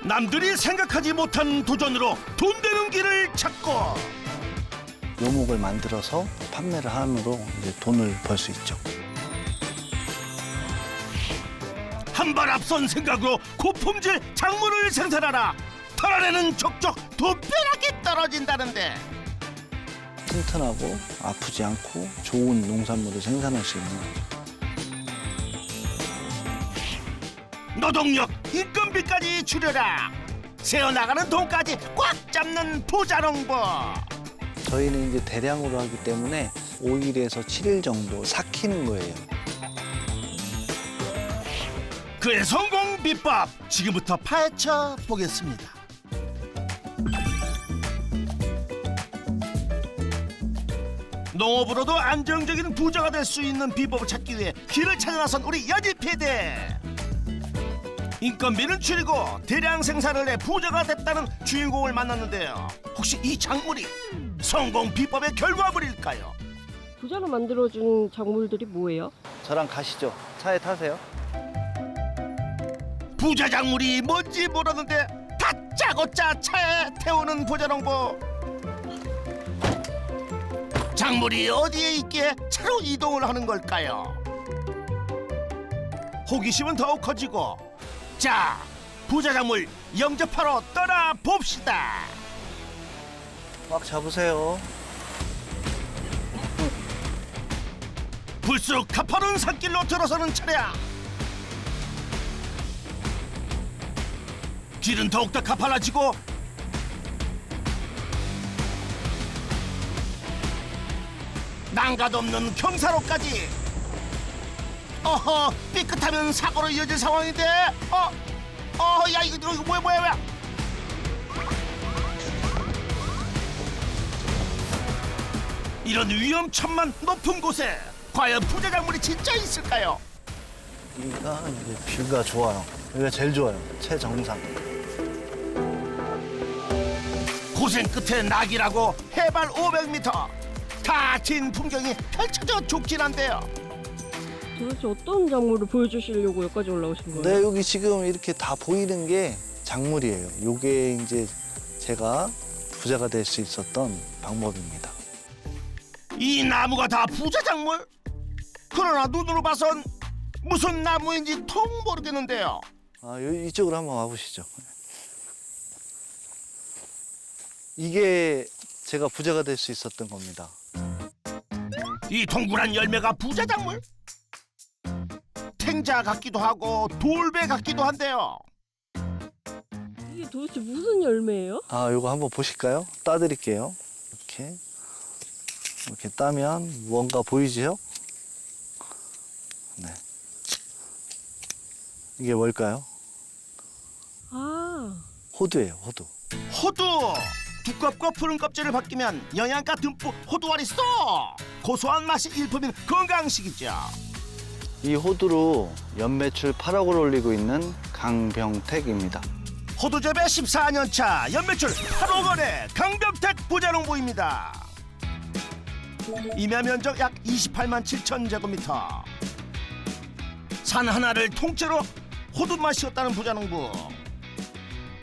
남들이 생각하지 못한 도전으로 돈 되는 길을 찾고 묘목을 만들어서 판매를 함으로 이제 돈을 벌 수 있죠. 한 발 앞선 생각으로 고품질 작물을 생산하라. 털어내는 족족 도벼락이 떨어진다는데 튼튼하고 아프지 않고 좋은 농산물을 생산할 수 있는 거죠. 노동력, 인건비까지 줄여라. 새어나가는 돈까지 꽉 잡는 부자농부. 저희는 이제 대량으로 하기 때문에 5일에서 7일 정도 삭히는 거예요. 그의 성공 비법 지금부터 파헤쳐 보겠습니다. 농업으로도 안정적인 부자가 될 수 있는 비법을 찾기 위해 길을 찾아 나선 우리 연희 PD. 인건비는 줄이고 대량 생산을 해 부자가 됐다는 주인공을 만났는데요. 혹시 이 작물이 성공 비법의 결과물일까요? 부자로 만들어준 작물들이 뭐예요? 저랑 가시죠. 차에 타세요. 부자 작물이 뭔지 모르는데 다짜고짜 차에 태우는 부자농부. 작물이 어디에 있기에 차로 이동을 하는 걸까요? 호기심은 더욱 커지고 자, 부자 작물 영접하러 떠나봅시다. 꽉 잡으세요. 불쑥 가파른 산길로 들어서는 차량. 길은 더욱더 가팔라지고 난간없는 경사로까지. 어허, 삐끗하면 사고로 이어질 상황인데. 야 이거 뭐야. 이런 위험천만 높은 곳에 과연 부자 작물이 진짜 있을까요? 여기가 이제 뷰가 좋아요. 여기가 제일 좋아요. 최정상. 고생 끝에 낙이라고 해발 500m 다 진 풍경이 펼쳐져 좋긴 한데요. 도대체 어떤 작물을 보여주시려고 여기까지 올라오신 거예요? 네, 여기 지금 이렇게 다 보이는 게 작물이에요. 요게 이제 제가 부자가 될 수 있었던 방법입니다. 이 나무가 다 부자 작물? 그러나 눈으로 봐선 무슨 나무인지 통 모르겠는데요. 이쪽으로 한번 와보시죠. 이게 제가 부자가 될 수 있었던 겁니다. 이 동그란 열매가 부자 작물? 탱자 같기도 하고 돌배 같기도 한데요. 이게 도대체 무슨 열매예요? 요거 한번 보실까요? 따드릴게요. 이렇게 따면 뭔가 보이지요? 네. 이게 뭘까요? 아, 호두예요, 호두. 호두! 두껍고 푸른 껍질을 벗기면 영양가 듬뿍 호두알이 쏙! 고소한 맛이 일품인 건강식이죠. 이 호두로 연매출 8억을 올리고 있는 강병택입니다. 호두재배 14년차 연매출 8억 원의 강병택 부자농부입니다. 임야 면적 약 28만 7천 제곱미터. 산 하나를 통째로 호두만 씌웠다는 부자농부.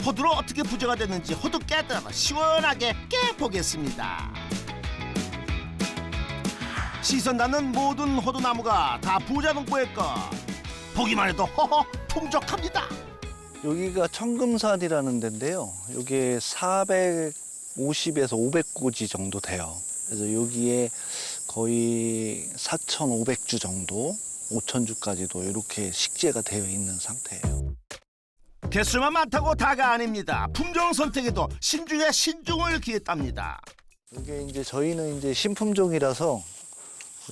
호두로 어떻게 부자가 됐는지 호두 깨들 시원하게 깨보겠습니다. 시선 닿는 모든 호두나무가 다 부자농부의 것. 보기만 해도 허허 풍족합니다. 여기가 청금산이라는 데인데요. 여기에 450에서 500고지 정도 돼요. 그래서 여기에 거의 4,500주 정도, 5,000주까지도 이렇게 식재가 되어 있는 상태예요. 개수만 많다고 다가 아닙니다. 품종 선택에도 신중에 신중을 기했답니다. 이게 이제 저희는 이제 신품종이라서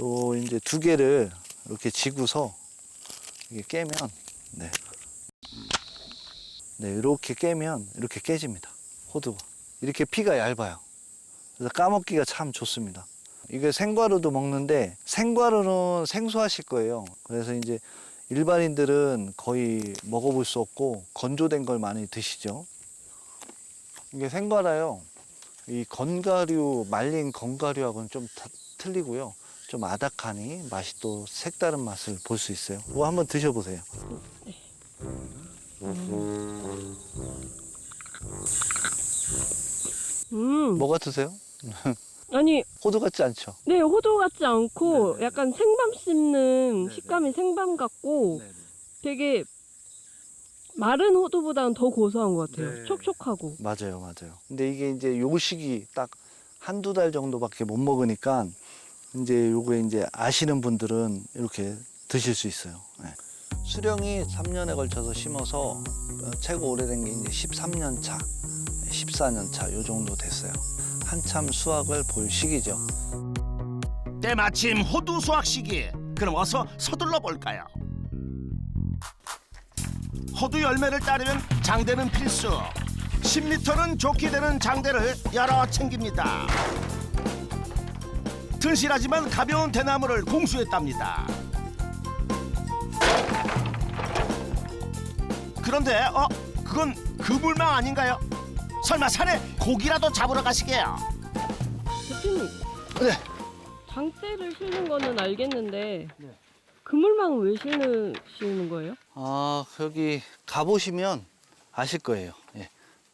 요 이제 두 개를 이렇게 지고서 이게 깨면 이렇게 깨면 이렇게 깨집니다. 호두가 이렇게 피가 얇아요. 그래서 까먹기가 참 좋습니다. 이게 생과로도 먹는데 생과로는 생소하실 거예요. 그래서 이제 일반인들은 거의 먹어볼 수 없고 건조된 걸 많이 드시죠. 이게 생과라요. 이 건과류, 말린 건과류하고는 좀 틀리고요. 좀 아닥하니 맛이 또 색다른 맛을 볼 수 있어요. 이거 한번 드셔보세요. 뭐 같으세요? 아니, 호두 같지 않죠? 네, 호두 같지 않고 네네. 약간 생밤 씹는 네네. 식감이 생밤 같고 네네. 되게 마른 호두보다는 더 고소한 것 같아요. 네. 촉촉하고. 맞아요, 맞아요. 근데 이게 이제 요 시기 딱 한두 달 정도밖에 못 먹으니까 이제 요거에 이제 아시는 분들은 이렇게 드실 수 있어요. 네. 수령이 3년에 걸쳐서 심어서 최고 오래된 게 이제 13년 차, 14년 차 요 정도 됐어요. 한참 수확을 볼 시기죠. 때마침 호두 수확 시기. 그럼 어서 서둘러 볼까요? 호두 열매를 따려면 장대는 필수. 10m는 좋게 되는 장대를 열어 챙깁니다. 튼실하지만 가벼운 대나무를 공수했답니다. 그런데 그건 그물망 아닌가요? 설마 산에 고기라도 잡으러 가시게요? 대표님, 네. 장대를 실는 거는 알겠는데 그물망은 왜 실는 거예요? 아, 여기 가보시면 아실 거예요. 예.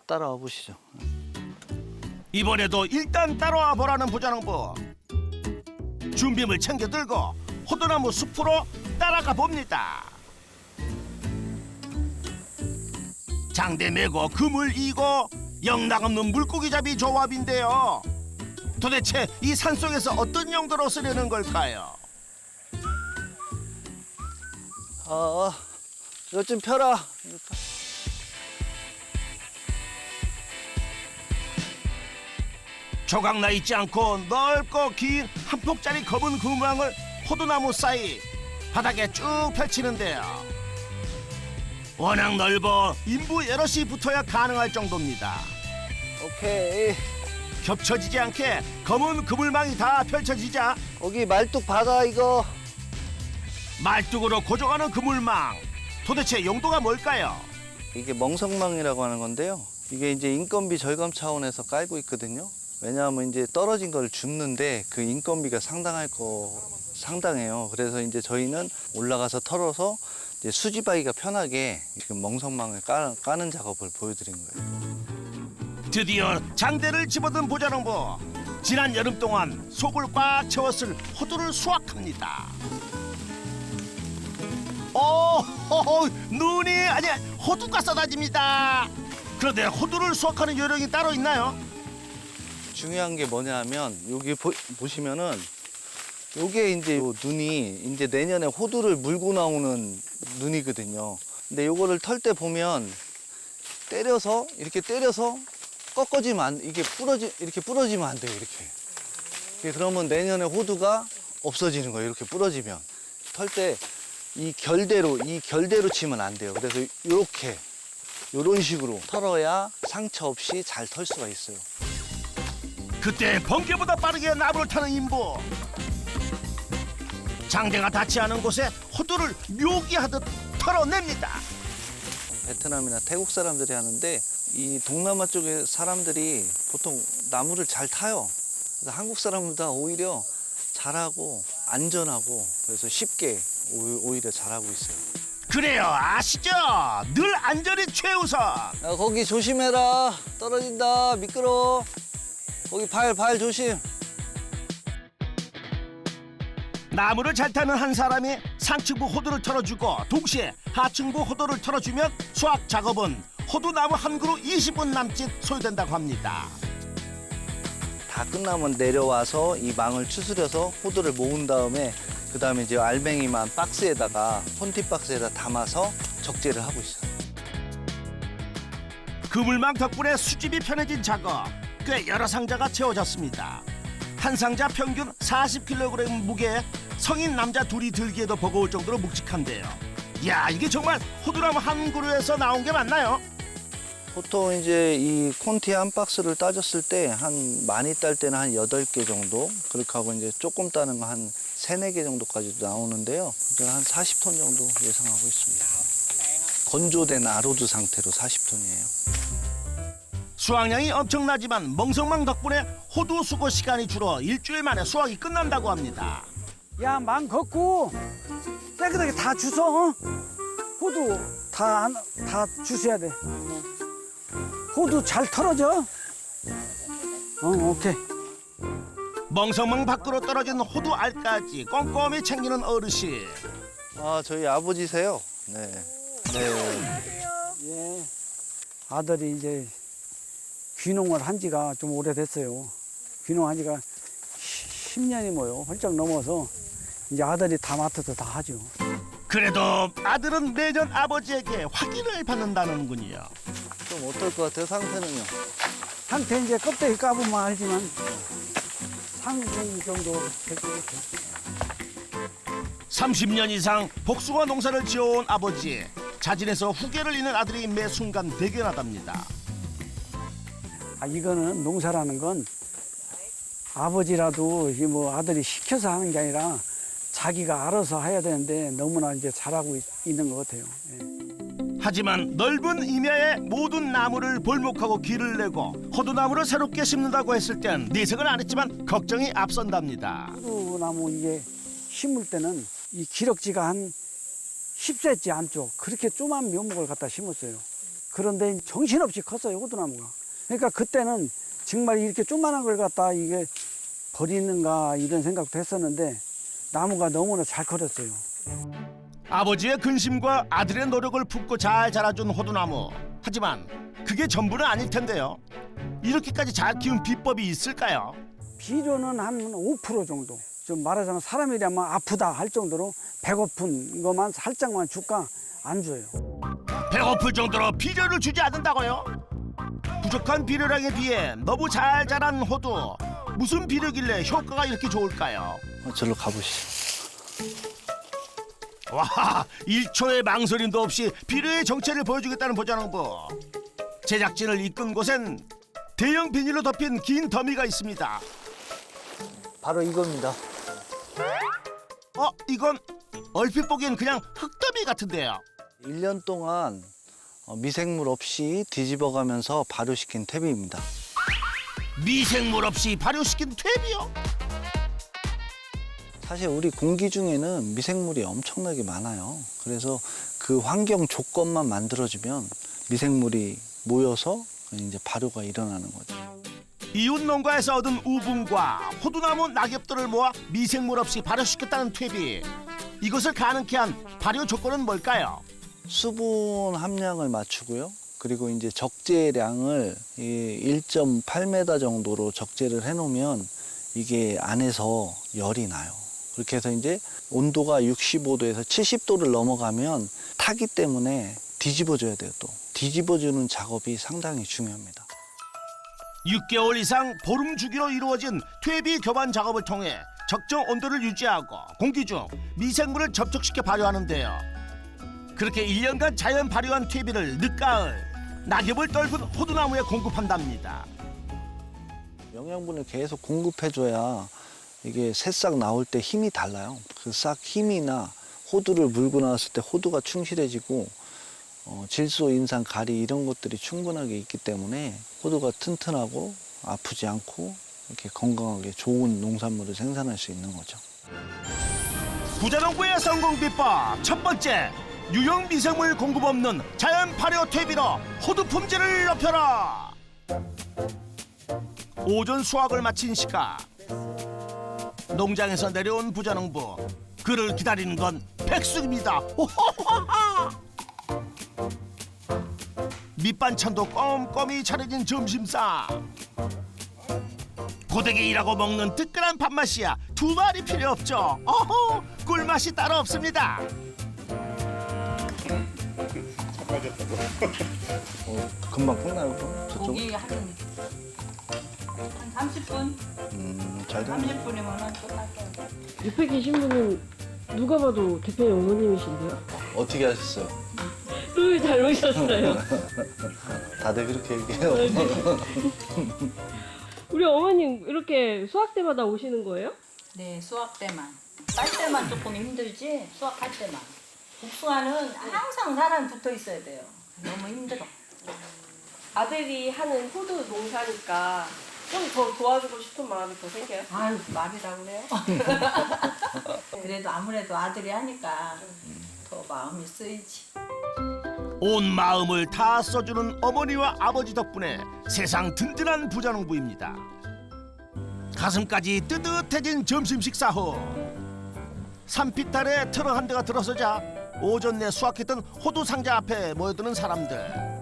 따라와 보시죠. 이번에도 일단 따라와 보라는 부자농부. 준비물 챙겨 들고 호두나무 숲으로 따라가 봅니다. 장대 메고 그물 이고 영락없는 물고기잡이 조합인데요. 도대체 이 산속에서 어떤 용도로 쓰려는 걸까요? 이거 좀 펴라. 조각나 있지 않고 넓고 긴 한 폭짜리 검은 그물망을 호두나무 사이 바닥에 쭉 펼치는데요. 워낙 넓어 인부 여럿이 붙어야 가능할 정도입니다. 오케이. 겹쳐지지 않게 검은 그물망이 다 펼쳐지자 거기 말뚝 받아 이거. 말뚝으로 고정하는 그물망. 도대체 용도가 뭘까요? 이게 멍석망이라고 하는 건데요. 이게 이제 인건비 절감 차원에서 깔고 있거든요. 왜냐하면 이제 떨어진 걸 줍는데 그 인건비가 상당해요. 그래서 이제 저희는 올라가서 털어서 이제 수집하기가 편하게 지금 멍석망을 까는 작업을 보여드린 거예요. 드디어 장대를 집어든 보자농부. 지난 여름 동안 속을 꽉 채웠을 호두를 수확합니다. 눈이 아니 호두가 쏟아집니다. 그런데 호두를 수확하는 요령이 따로 있나요? 중요한 게 뭐냐면 여기 보시면은 요게 이제 요 눈이 이제 내년에 호두를 물고 나오는 눈이거든요. 근데 요거를 털 때 보면 이렇게 때려서 꺾어지면 안, 이게 이렇게 부러지면 안 돼요. 이렇게. 그러면 내년에 호두가 없어지는 거예요. 이렇게 부러지면. 털 때 이 결대로 치면 안 돼요. 그래서 요런 식으로 털어야 상처 없이 잘 털 수가 있어요. 그때 번개보다 빠르게 나무를 타는 인부. 장대가 닿지 않은 곳에 호두를 묘기하듯 털어냅니다. 베트남이나 태국 사람들이 하는데 이 동남아 쪽의 사람들이 보통 나무를 잘 타요. 그래서 한국 사람보다 오히려 잘하고 안전하고 그래서 쉽게 오히려 잘하고 있어요. 그래요, 아시죠? 늘 안전이 최우선. 야, 거기 조심해라. 떨어진다. 미끄러워. 거기 발 조심. 나무를 잘 타는 한 사람이 상층부 호두를 털어주고 동시에 하층부 호두를 털어주면 수확 작업은 호두나무 한 그루 20분 남짓 소요된다고 합니다. 다 끝나면 내려와서 이 망을 추스려서 호두를 모은 다음에 그 다음에 이제 알맹이만 박스에다가 폰티 박스에다 담아서 적재를 하고 있어요. 그물망 덕분에 수집이 편해진 작업. 꽤 여러 상자가 채워졌습니다. 한 상자 평균 40kg 무게. 성인 남자 둘이 들기에도 버거울 정도로 묵직한데요. 이야, 이게 정말 호두나무 한 그루에서 나온 게 맞나요? 보통 이제 이 콘티 한 박스를 따졌을 때 많이 딸 때는 한 8개 정도 그렇게 하고 이제 조금 따는 거 한 3, 4개 정도까지도 나오는데요. 이제 한 40톤 정도 예상하고 있습니다. 건조된 아로드 상태로 40톤이에요. 수확량이 엄청나지만 멍석망 덕분에 호두 수거 시간이 줄어 일주일 만에 수확이 끝난다고 합니다. 야, 망 걷고 깨끗하게 다 주워. 호두 다 주셔야 돼. 호두 잘 털어져. 오케이. 멍성멍 밖으로 떨어진 호두 알까지 꼼꼼히 챙기는 어르신. 아, 저희 아버지세요. 네. 네. 예. 아들이 이제 귀농을 한 지가 좀 오래됐어요. 귀농한 지가 10년이 뭐요. 훌쩍 넘어서 이제 아들이 다 맡아서 다 하죠. 그래도 아들은 매년 아버지에게 확인을 받는다는군요. 좀 어떨 것 같아요, 상태는요? 상태 이제 껍데기 까보면 알지만 상승 정도 될 것 같아요. 30년 이상 복숭아 농사를 지어온 아버지. 자진해서 후계를 잇는 아들이 매 순간 대견하답니다. 이거는 농사라는 건 아버지라도 이 뭐 아들이 시켜서 하는 게 아니라 자기가 알아서 해야 되는데 너무나 이제 잘하고 있는 것 같아요. 예. 하지만 넓은 임야에 모든 나무를 볼목하고 길을 내고 호두나무를 새롭게 심는다고 했을 땐 내색은 안 했지만 걱정이 앞선답니다. 호두나무 이게 심을 때는 이 기럭지가 한 10cm 안쪽 그렇게 조그만 묘목을 갖다 심었어요. 그런데 정신없이 컸어요, 호두나무가. 그러니까 그때는 정말 이렇게 조그만한 걸 갖다 이게 버리는가 이런 생각도 했었는데 나무가 너무나 잘 커졌어요. 아버지의 근심과 아들의 노력을 품고 잘 자라준 호두나무. 하지만 그게 전부는 아닐 텐데요. 이렇게까지 잘 키운 비법이 있을까요? 비료는 한 5% 정도. 좀 말하자면 사람이라면 아프다 할 정도로 배고픈 것만 살짝만 줄까 안 줘요. 배고플 정도로 비료를 주지 않는다고요? 부족한 비료량에 비해 너무 잘 자란 호두. 무슨 비료길래 효과가 이렇게 좋을까요? 저로 가보시죠. 와, 1초의 망설임도 없이 비료의 정체를 보여주겠다는 보자농부. 제작진을 이끈 곳엔 대형 비닐로 덮인 긴 더미가 있습니다. 바로 이겁니다. 이건 얼핏 보기엔 그냥 흙더미 같은데요. 1년 동안 미생물 없이 뒤집어가면서 발효시킨 퇴비입니다. 미생물 없이 발효시킨 퇴비요? 사실 우리 공기 중에는 미생물이 엄청나게 많아요. 그래서 그 환경 조건만 만들어주면 미생물이 모여서 이제 발효가 일어나는 거죠. 이웃 농가에서 얻은 우분과 호두나무 낙엽들을 모아 미생물 없이 발효시켰다는 퇴비. 이것을 가능케 한 발효 조건은 뭘까요? 수분 함량을 맞추고요. 그리고 이제 적재량을 1.8m 정도로 적재를 해놓으면 이게 안에서 열이 나요. 그렇게 해서 이제 온도가 65도에서 70도를 넘어가면 타기 때문에 뒤집어줘야 돼요. 또 뒤집어주는 작업이 상당히 중요합니다. 6개월 이상 보름 주기로 이루어진 퇴비 교반 작업을 통해 적정 온도를 유지하고 공기 중 미생물을 접촉시켜 발효하는데요. 그렇게 1년간 자연 발효한 퇴비를 늦가을 낙엽을 떨군 호두나무에 공급한답니다. 영양분을 계속 공급해줘야 이게 새싹 나올 때 힘이 달라요. 그 싹 힘이나 호두를 물고 나왔을 때 호두가 충실해지고 질소, 인산, 가리 이런 것들이 충분하게 있기 때문에 호두가 튼튼하고 아프지 않고 이렇게 건강하게 좋은 농산물을 생산할 수 있는 거죠. 부자농부의 성공 비법 첫 번째, 유형 미생물 공급 없는 자연 발효 퇴비로 호두 품질을 높여라. 오전 수확을 마친 시각, 농장에서 내려온 부자농부. 그를 기다리는 건 백숙입니다. 밑반찬도 꼼꼼히 차려진 점심상. 고되게 일하고 먹는 뜨끈한 밥맛이야 두 말이 필요 없죠. 꿀맛이 따로 없습니다. 금방 끝나요, 그럼? 저쪽? 고기 한 30분? 잘 됐네. 30분이면 끝날 거예요. 옆에 계신 분은 누가 봐도 대표님 어머님이신데요? 어떻게 하셨어요? 잘 오셨어요. 다들 그렇게 얘기해요. 우리 어머님 이렇게 수학 때마다 오시는 거예요? 네, 수확 때만. 딸 때만 조금 힘들지 수확할 때만. 복숭아는 항상 사람 붙어 있어야 돼요. 너무 힘들어. 아들이 하는 호두 농사니까 좀 더 도와주고 싶은 마음이 더 생겨요? 아유, 말이라 그래요? 그래도 아무래도 아들이 하니까 더 마음이 쓰이지. 온 마음을 다 써주는 어머니와 아버지 덕분에 세상 든든한 부자농부입니다. 가슴까지 뜨뜻해진 점심 식사 후 산빛 아래 트럭 한 대가 들어서자 오전 내 수확했던 호두 상자 앞에 모여드는 사람들.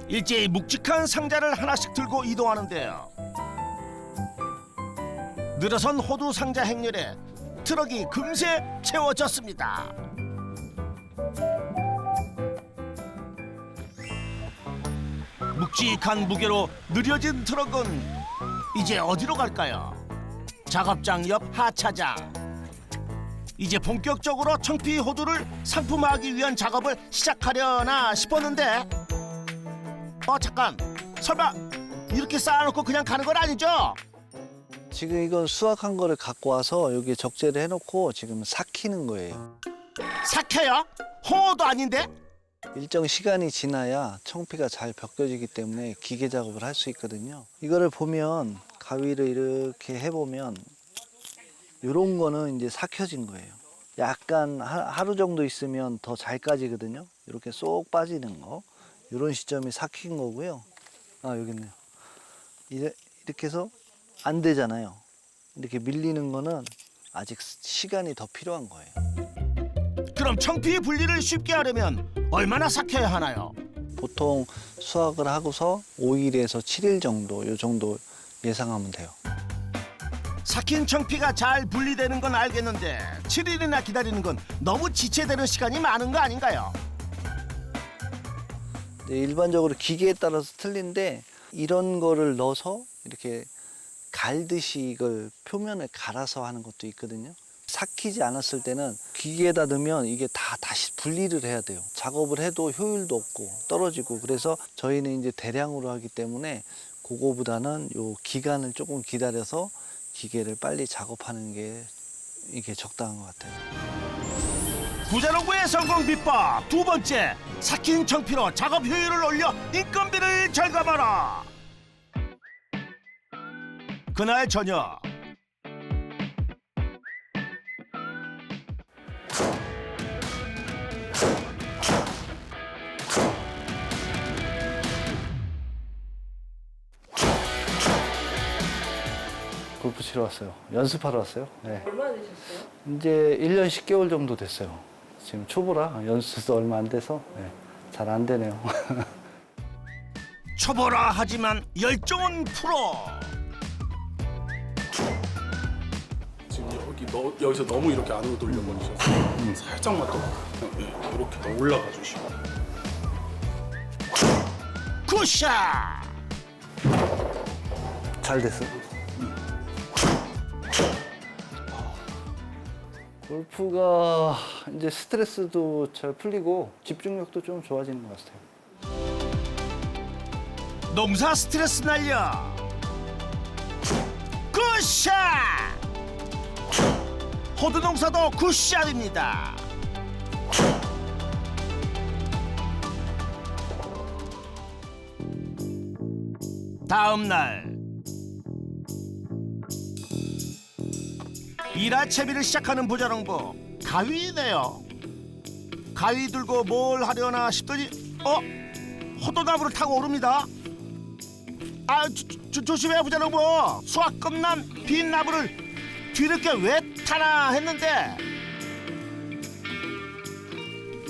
일제히 묵직한 상자를 하나씩 들고 이동하는데요. 늘어선 호두 상자 행렬에 트럭이 금세 채워졌습니다. 묵직한 무게로 느려진 트럭은 이제 어디로 갈까요? 작업장 옆 하차장. 이제 본격적으로 청피 호두를 상품화하기 위한 작업을 시작하려나 싶었는데 잠깐, 설마 이렇게 쌓아놓고 그냥 가는 건 아니죠? 지금 이건 수확한 거를 갖고 와서 여기에 적재를 해놓고 지금 삭히는 거예요. 삭혀요? 홍어도 아닌데? 일정 시간이 지나야 청피가 잘 벗겨지기 때문에 기계 작업을 할 수 있거든요. 이거를 보면 가위를 이렇게 해보면 이런 거는 이제 삭혀진 거예요. 약간 하루 정도 있으면 더 잘 까지거든요. 이렇게 쏙 빠지는 거. 이런 시점이 삭힌 거고요. 여기 있네요. 이렇게 해서 안 되잖아요. 이렇게 밀리는 거는 아직 시간이 더 필요한 거예요. 그럼 청피 분리를 쉽게 하려면 얼마나 삭혀야 하나요? 보통 수확을 하고서 5일에서 7일 정도, 이 정도 예상하면 돼요. 삭힌 청피가 잘 분리되는 건 알겠는데 7일이나 기다리는 건 너무 지체되는 시간이 많은 거 아닌가요? 네, 일반적으로 기계에 따라서 틀린데 이런 거를 넣어서 이렇게 갈듯이 이걸 표면을 갈아서 하는 것도 있거든요. 삭히지 않았을 때는 기계에다 넣으면 이게 다시 분리를 해야 돼요. 작업을 해도 효율도 없고 떨어지고 그래서 저희는 이제 대량으로 하기 때문에 그거보다는 요 기간을 조금 기다려서 기계를 빨리 작업하는 게 이게 적당한 것 같아요. 부자농부의 성공 비법 두 번째, 삭힌 청피로 작업 효율을 올려 인건비를 절감하라. 그날 저녁 골프 치러 왔어요. 연습하러 왔어요. 네. 얼마나 되셨어요? 이제 1년 10개월 정도 됐어요. 지금 초보라 연습도 얼마 안 돼서 잘 안 되네요. 초보라 하지만 열정은 프로. 지금 여기서 너무 이렇게 안으로 돌려버리셔서 살짝만 더 이렇게 더 올라가 주시고. 굿샷. 잘 됐어. 골프가 이제 스트레스도 잘 풀리고 집중력도 좀 좋아지는 것 같아요. 농사 스트레스 날려. 굿샷. 호두 농사도 굿샷입니다. 다음 날 일할 채비를 시작하는 부자농부. 가위네요. 가위 들고 뭘 하려나 싶더니 호두나무를 타고 오릅니다. 조심해 부자농부. 수확 끝난 빈 나무를 뒤늦게 왜 타나 했는데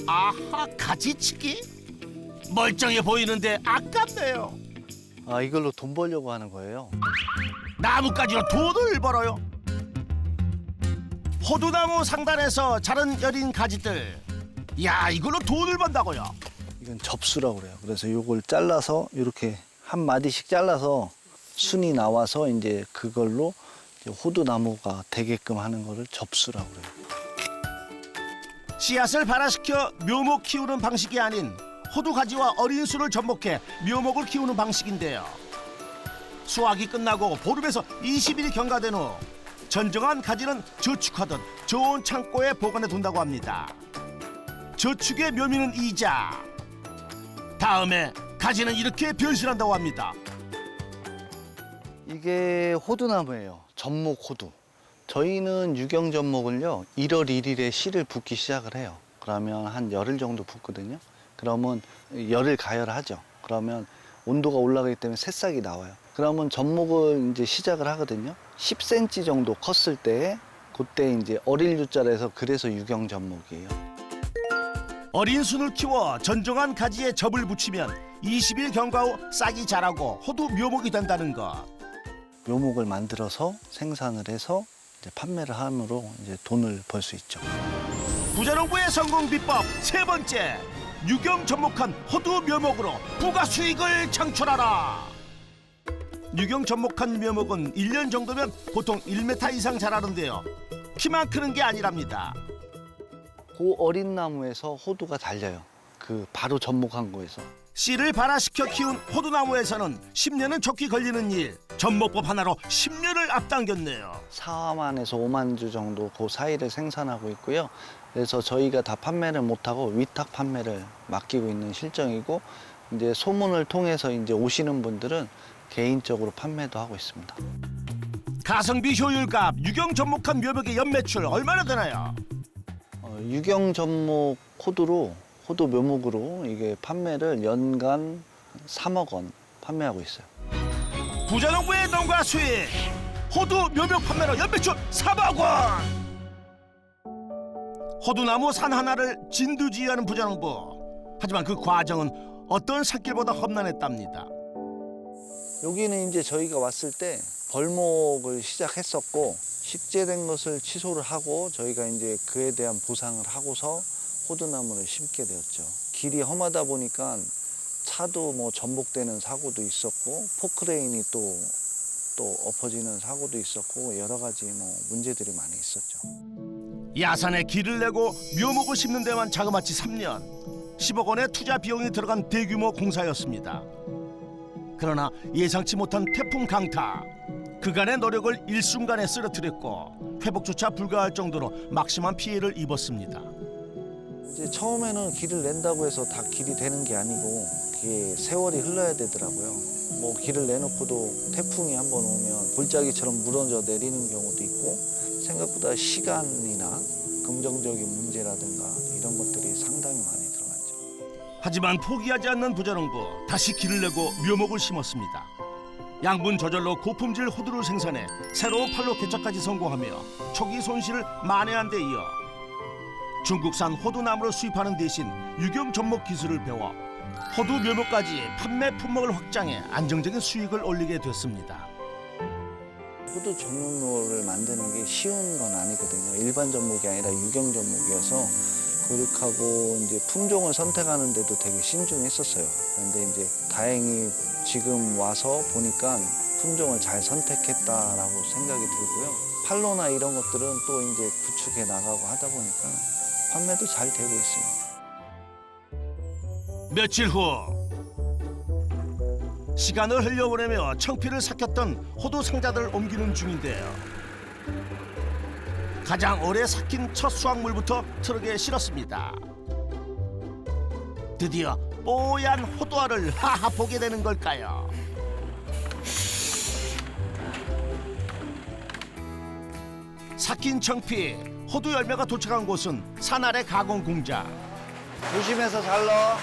아하, 가지치기? 멀쩡해 보이는데 아깝네요. 이걸로 돈 벌려고 하는 거예요. 나무까지로 돈을 벌어요. 호두나무 상단에서 자른 여린 가지들. 야, 이걸로 돈을 번다고요. 이건 접수라고 그래요. 그래서 이걸 잘라서 이렇게 한 마디씩 잘라서 순이 나와서 이제 그걸로 이제 호두나무가 되게끔 하는 거를 접수라고 그래요. 씨앗을 발화시켜 묘목 키우는 방식이 아닌 호두 가지와 어린 순을 접목해 묘목을 키우는 방식인데요. 수확이 끝나고 보름에서 20일이 경과된 후 전정한 가지는 저축하듯 좋은 창고에 보관해 둔다고 합니다. 저축의 묘미는 이자. 다음에 가지는 이렇게 변신한다고 합니다. 이게 호두나무예요. 접목 호두. 저희는 유경 접목을요 1월 1일에 씨를 붓기 시작을 해요. 그러면 한 열흘 정도 붓거든요. 그러면 열을 가열하죠. 그러면 온도가 올라가기 때문에 새싹이 나와요. 그러면 접목을 이제 시작을 하거든요. 10cm 정도 컸을 때 그때 이제 어릴 유자라서 그래서 유경 접목이에요. 어린 순을 키워 전정한 가지에 접을 붙이면 20일 경과 후 싹이 자라고 호두 묘목이 된다는 것. 묘목을 만들어서 생산을 해서 이제 판매를 함으로 이제 돈을 벌 수 있죠. 부자농부의 성공 비법 세 번째, 유경 접목한 호두 묘목으로 부가 수익을 창출하라. 유경 접목한 묘목은 1년 정도면 보통 1m 이상 자라는데요. 키만 크는 게 아니랍니다. 그 어린 나무에서 호두가 달려요. 그 바로 접목한 거에서. 씨를 발화시켜 키운 호두나무에서는 10년은 좋게 걸리는 일, 접목법 하나로 10년을 앞당겼네요. 4만에서 5만 주 정도 그 사이를 생산하고 있고요. 그래서 저희가 다 판매를 못하고 위탁 판매를 맡기고 있는 실정이고, 이제 소문을 통해서 이제 오시는 분들은 개인적으로 판매도 하고 있습니다. 가성비 효율값, 유경 접목한 묘목의 연매출 얼마나 되나요? 유경 접목 호두 묘목으로 이게 판매를 연간 3억 원 판매하고 있어요. 부자농부의 농가 수익, 호두 묘목 판매로 연매출 3억 원. 호두나무 산 하나를 진두지휘하는 부자농부. 하지만 그 과정은 어떤 산길보다 험난했답니다. 여기는 이제 저희가 왔을 때 벌목을 시작했었고, 식재된 것을 취소를 하고 저희가 이제 그에 대한 보상을 하고서 호두나무를 심게 되었죠. 길이 험하다 보니까 차도 뭐 전복되는 사고도 있었고, 포크레인이 또 엎어지는 사고도 있었고, 여러 가지 뭐 문제들이 많이 있었죠. 야산에 길을 내고 묘목을 심는 데만 자그마치 3년, 10억 원의 투자 비용이 들어간 대규모 공사였습니다. 그러나 예상치 못한 태풍 강타, 그간의 노력을 일순간에 쓰러뜨렸고 회복조차 불가할 정도로 막심한 피해를 입었습니다. 이제 처음에는 길을 낸다고 해서 다 길이 되는 게 아니고 그게 세월이 흘러야 되더라고요. 뭐 길을 내놓고도 태풍이 한번 오면 골짜기처럼 무너져 내리는 경우도 있고, 생각보다 시간이나 긍정적인 문제라든가 이런 것들이 상당히 많이 들어갔죠. 하지만 포기하지 않는 부자농부, 다시 길을 내고 묘목을 심었습니다. 양분 저절로 고품질 호두를 생산해 새로운 판로 개척까지 성공하며 초기 손실을 만회한 데 이어 중국산 호두나무를 수입하는 대신 유경 접목 기술을 배워 호두 묘목까지 판매 품목을 확장해 안정적인 수익을 올리게 됐습니다. 호두 접목을 만드는 게 쉬운 건 아니거든요. 일반 접목이 아니라 유경 접목이어서 그렇게 하고 이제 품종을 선택하는 데도 되게 신중했었어요. 그런데 이제 다행히 지금 와서 보니까 품종을 잘 선택했다라고 생각이 들고요. 판로나 이런 것들은 또 이제 구축해 나가고 하다 보니까 판매도 잘 되고 있습니다. 며칠 후 시간을 흘려보내며 청피를 삭혔던 호두 상자들을 옮기는 중인데요. 가장 오래 삭힌 첫 수확물부터 트럭에 실었습니다. 드디어 뽀얀 호두알을 하하 보게 되는 걸까요? 삭힌 청피, 호두 열매가 도착한 곳은 산 아래 가공 공장. 조심해서 잘 넣어.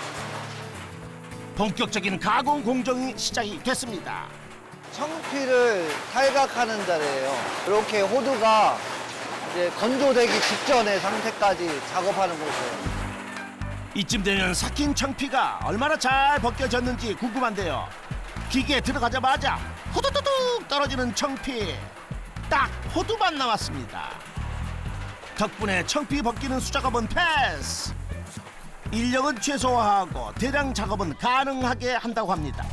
본격적인 가공 공정이 시작이 됐습니다. 청피를 탈각하는 자리예요. 이렇게 호두가 이제 건조되기 직전의 상태까지 작업하는 곳이에요. 이쯤 되면 삭힌 청피가 얼마나 잘 벗겨졌는지 궁금한데요. 기계에 들어가자마자 후두두둑 떨어지는 청피. 딱 호두만 나왔습니다. 덕분에 청피 벗기는 수작업은 패스. 인력은 최소화하고 대량 작업은 가능하게 한다고 합니다.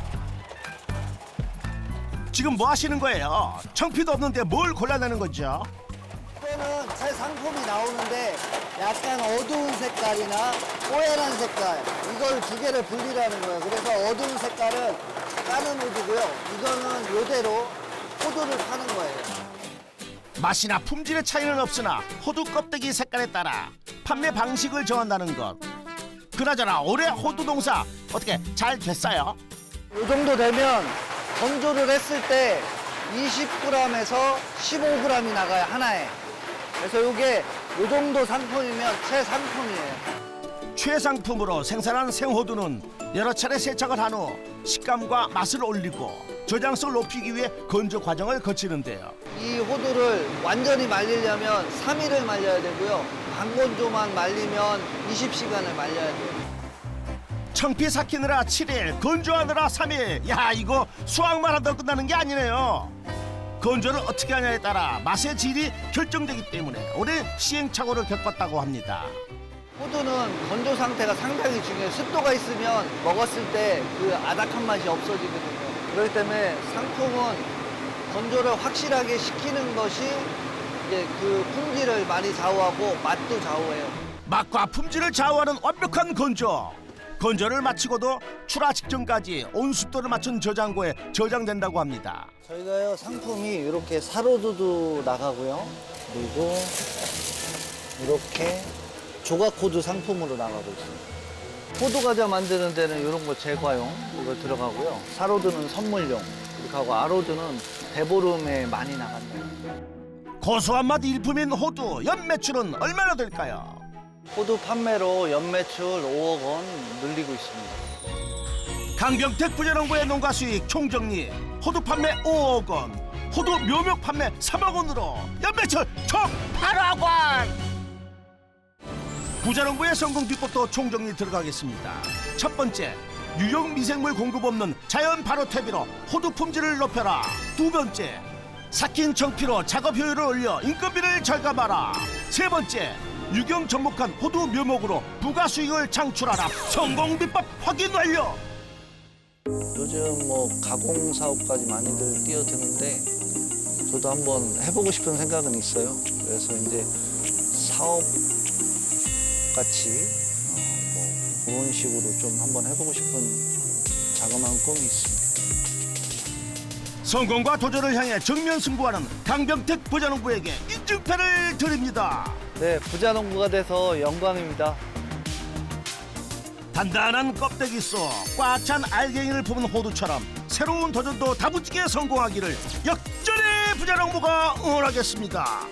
지금 뭐 하시는 거예요? 청피도 없는데 뭘 골라내는 거죠? 이거는 새 상품이 나오는데 약간 어두운 색깔이나 뽀얀 색깔, 이걸 두 개를 분리하는 거예요. 그래서 어두운 색깔은 까는 호두고요. 이거는 이대로 호두를 파는 거예요. 맛이나 품질의 차이는 없으나 호두 껍데기 색깔에 따라 판매 방식을 정한다는 것. 그나저나 올해 호두 농사 어떻게 잘 됐어요? 이 정도 되면 건조를 했을 때 20g에서 15g이 나가요, 하나에. 그래서 이게 이 정도 상품이면 최상품이에요. 최상품으로 생산한 생호두는 여러 차례 세척을 한 후 식감과 맛을 올리고 저장성을 높이기 위해 건조 과정을 거치는데요. 이 호두를 완전히 말리려면 3일을 말려야 되고요. 반건조만 말리면 20시간을 말려야 돼요. 청피 삭히느라 7일, 건조하느라 3일. 야, 이거 수확만 하다 끝나는 게 아니네요. 건조를 어떻게 하냐에 따라 맛의 질이 결정되기 때문에 오랜 시행착오를 겪었다고 합니다. 호두는 건조 상태가 상당히 중요해요. 습도가 있으면 먹었을 때 그 아닥한 맛이 없어지거든요. 그렇기 때문에 상품은 건조를 확실하게 시키는 것이 이제 그 품질을 많이 좌우하고 맛도 좌우해요. 맛과 품질을 좌우하는 완벽한 건조. 건조를 마치고도 출하 직전까지 온습도를 맞춘 저장고에 저장된다고 합니다. 저희가요 상품이 이렇게 사로두도 나가고요. 그리고 이렇게 조각 호두 상품으로 나가고 있습니다. 호두 과자 만드는 데는 이런 거 제과용 이거 들어가고요. 사로두는 선물용 이렇게 하고 아로두는 대보름에 많이 나간대요. 고소한 맛 일품인 호두 연 매출은 얼마나 될까요? 호두 판매로 연매출 5억 원 늘리고 있습니다. 강병택 부자농부의 농가 수익 총정리 호두 판매 5억 원, 호두 묘목 판매 3억 원으로 연매출 총 8억 원. 부자농부의 성공 비법도 총정리 들어가겠습니다. 첫 번째, 유용 미생물 공급 없는 자연 발효 퇴비로 호두 품질을 높여라. 두 번째, 삭힌 청피로 작업 효율을 올려 인건비를 절감하라. 세 번째, 유경 접목한 호두 묘목으로 부가 수익을 창출하라. 성공 비법 확인 완료. 요즘 뭐 가공 사업까지 많이들 뛰어드는데 저도 한번 해보고 싶은 생각은 있어요. 그래서 이제 사업 같이 뭐 그런 식으로 좀 한번 해보고 싶은 자그마한 꿈이 있습니다. 성공과 도전을 향해 정면 승부하는 강병택 부자농부에게 인증패를 드립니다. 네, 부자농부가 돼서 영광입니다. 단단한 껍데기 속 꽉 찬 알갱이를 품은 호두처럼 새로운 도전도 다부지게 성공하기를 역전의 부자농부가 응원하겠습니다.